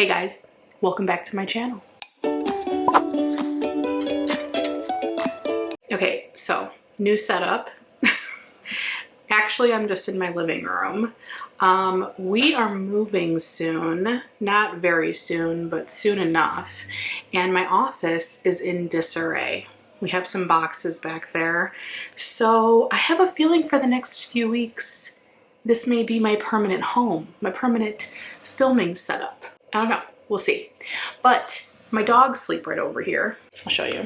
Hey guys, welcome back to my channel. Okay, so new setup. Actually, I'm just in my living room. We are moving soon, not very soon, but soon enough. And my office is in disarray. We have some boxes back there. So I have a feeling for the next few weeks, this may be my permanent home, my permanent filming setup. I don't know, we'll see. But my dogs sleep right over here. I'll show you.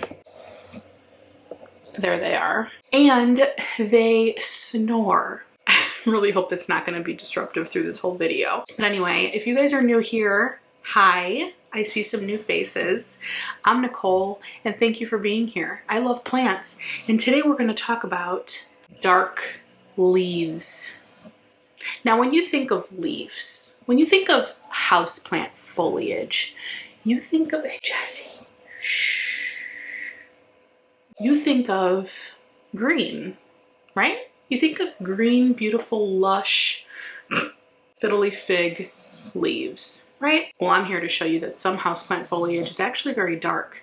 There they are. And they snore. I really hope that's not going to be disruptive through this whole video. But anyway, if you guys are new here, hi. I see some new faces. I'm Nicole, and thank you for being here. I love plants, and today we're going to talk about dark leaves. Now, when you think of leaves, when you think of houseplant foliage, you think of, hey, Jessie, shh. You think of green, right? You think of green, beautiful, lush, fiddly fig leaves, right? Well, I'm here to show you that some houseplant foliage is actually very dark,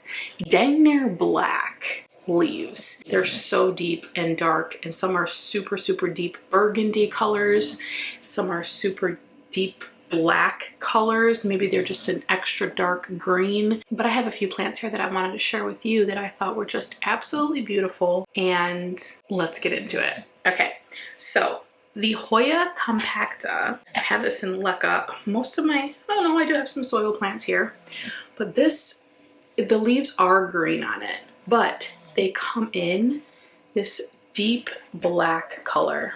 dang near black leaves. They're so deep and dark, and some are super, super deep burgundy colors. Some are super deep black colors. Maybe they're just an extra dark green. But I have a few plants here that I wanted to share with you that I thought were just absolutely beautiful, and let's get into it. Okay, so the Hoya Compacta, I have this in leca. Most of my, I don't know, I do have some soil plants here, but this, the leaves are green on it, but they come in this deep black color.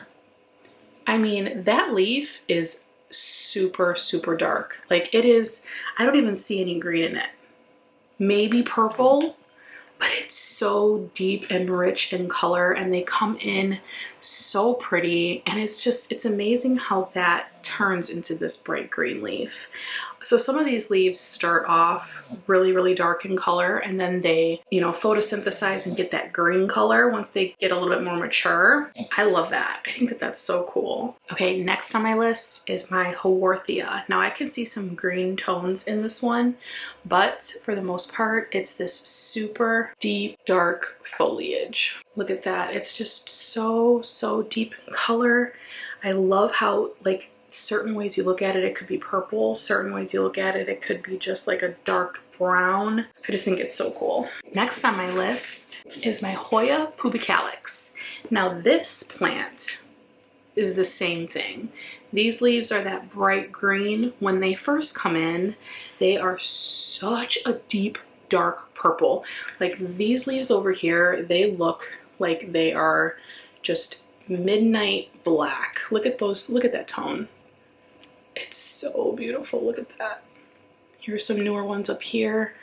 I mean, that leaf is super, super dark. Like it is, I don't even see any green in it. Maybe purple, but it's so deep and rich in color, and they come in so pretty, and it's just, it's amazing how that turns into this bright green leaf. So some of these leaves start off really, really dark in color, and then they, you know, photosynthesize and get that green color once they get a little bit more mature. I love that. I think that that's so cool. Okay, next on my list is my Haworthia. Now I can see some green tones in this one, but for the most part, it's this super deep, dark foliage. Look at that. It's just so, so deep in color. I love how, like, certain ways you look at it, it could be purple. Certain ways you look at it, it could be just like a dark brown. I just think it's so cool. Next on my list is my Hoya Pubicalyx. Now this plant is the same thing. These leaves are that bright green. When they first come in, they are such a deep, dark purple. Like these leaves over here, they look like they are just midnight black. Look at those, look at that tone. It's so beautiful. Look at that. Here's some newer ones up here,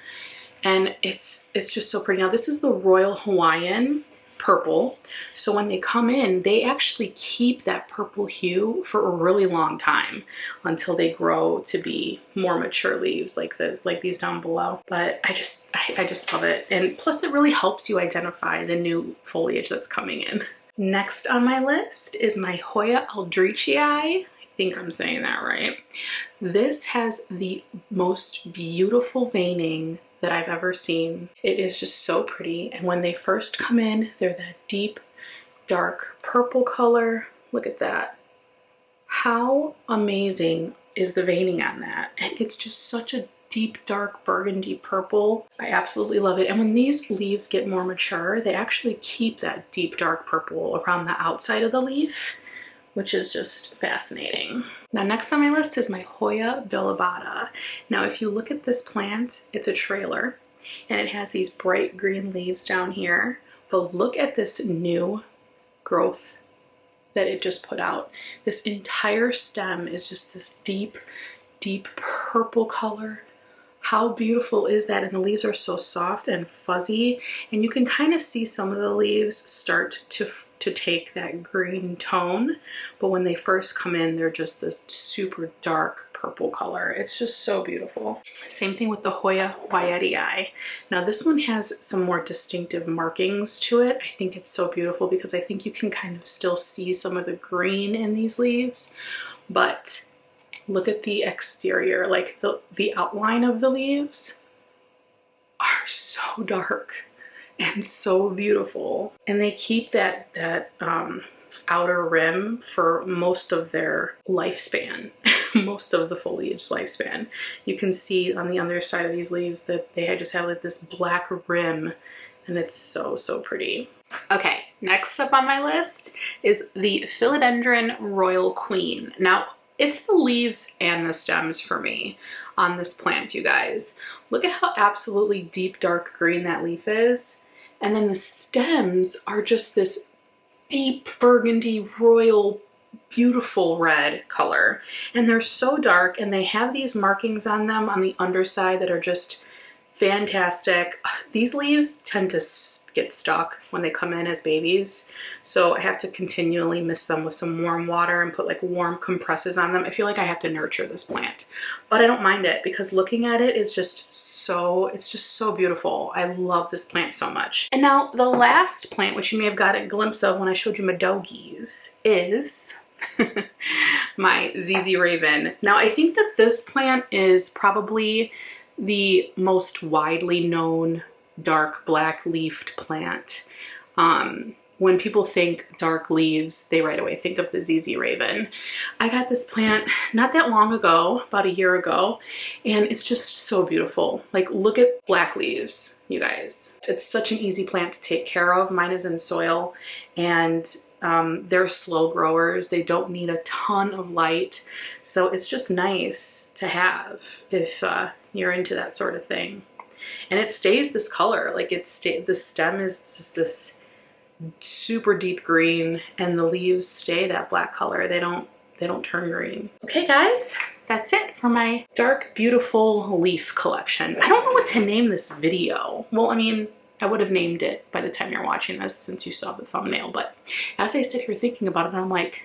and it's just so pretty. Now this is the Royal Hawaiian purple, so when they come in, they actually keep that purple hue for a really long time until they grow to be more mature leaves like this, like these down below. But I just love it, and plus it really helps you identify the new foliage that's coming in. Next on my list is my Hoya Aldrichi. I think I'm saying that right. This has the most beautiful veining that I've ever seen. It is just so pretty, and when they first come in, they're that deep, dark purple color. Look at that. How amazing is the veining on that? And it's just such a deep, dark burgundy purple. I absolutely love it. And when these leaves get more mature, they actually keep that deep, dark purple around the outside of the leaf, which is just fascinating. Now next on my list is my Hoya Billabara. Now if you look at this plant, it's a trailer, and it has these bright green leaves down here, but look at this new growth that it just put out. This entire stem is just this deep, deep purple color. How beautiful is that? And the leaves are so soft and fuzzy, and you can kind of see some of the leaves start to take that green tone, but when they first come in, they're just this super dark purple color. It's just so beautiful. Same thing with the Hoya Eddy Eye. Now this one has some more distinctive markings to it. I think it's so beautiful because I think you can kind of still see some of the green in these leaves, but look at the exterior, like the outline of the leaves are so dark and so beautiful. And they keep that outer rim for most of their lifespan, most of the foliage lifespan. You can see on the underside of these leaves that they just have like this black rim, and it's so, so pretty. Okay, next up on my list is the Philodendron Royal Queen. Now, it's the leaves and the stems for me on this plant, you guys. Look at how absolutely deep dark green that leaf is. And then the stems are just this deep burgundy, royal, beautiful red color. And they're so dark, and they have these markings on them on the underside that are just fantastic. These leaves tend to get stuck when they come in as babies, so I have to continually mist them with some warm water and put like warm compresses on them. I feel like I have to nurture this plant, but I don't mind it because looking at it is just so, it's just so beautiful. I love this plant so much. And now the last plant, which you may have got a glimpse of when I showed you my doggies, is my ZZ Raven. Now I think that this plant is probably the most widely known dark black leafed plant. When people think dark leaves, they right away think of the ZZ Raven. I got this plant not that long ago, about a year ago, and it's just so beautiful. Like, look at black leaves, you guys. It's such an easy plant to take care of. Mine is in soil, and they're slow growers. They don't need a ton of light. So it's just nice to have if you're into that sort of thing. And it stays this color. Like the stem is just this super deep green, and the leaves stay that black color. They don't turn green. Okay guys, that's it for my dark, beautiful leaf collection. I don't know what to name this video. Well, I mean, I would have named it by the time you're watching this since you saw the thumbnail, but as I sit here thinking about it, I'm like,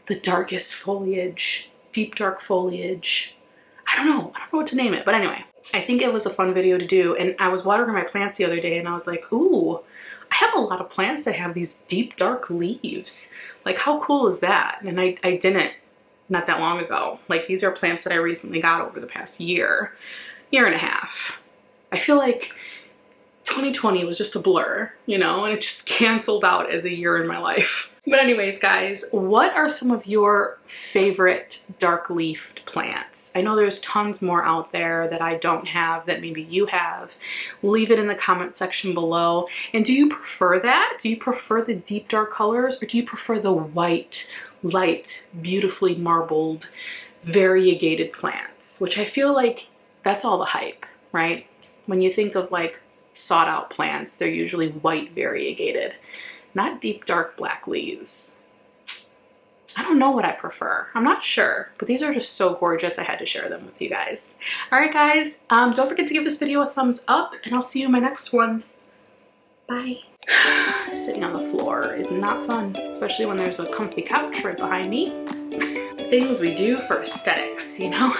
the darkest foliage, deep dark foliage. I don't know what to name it, but anyway, I think it was a fun video to do. And I was watering my plants the other day and I was like, ooh, I have a lot of plants that have these deep dark leaves. Like, how cool is that? And I didn't not that long ago. Like, these are plants that I recently got over the past year and a half. I feel like 2020 was just a blur, you know, and it just canceled out as a year in my life. But anyways, guys, what are some of your favorite dark leafed plants? I know there's tons more out there that I don't have that maybe you have. Leave it in the comment section below. And do you prefer that? Do you prefer the deep dark colors, or do you prefer the white, light, beautifully marbled, variegated plants? Which I feel like that's all the hype, right? When you think of like sought out plants, they're usually white variegated, not deep dark black leaves. I don't know what I prefer. I'm not sure, but these are just so gorgeous. I had to share them with you guys. All right, guys, don't forget to give this video a thumbs up, and I'll see you in my next one. Bye. Sitting on the floor is not fun, especially when there's a comfy couch right behind me. Things we do for aesthetics, you know?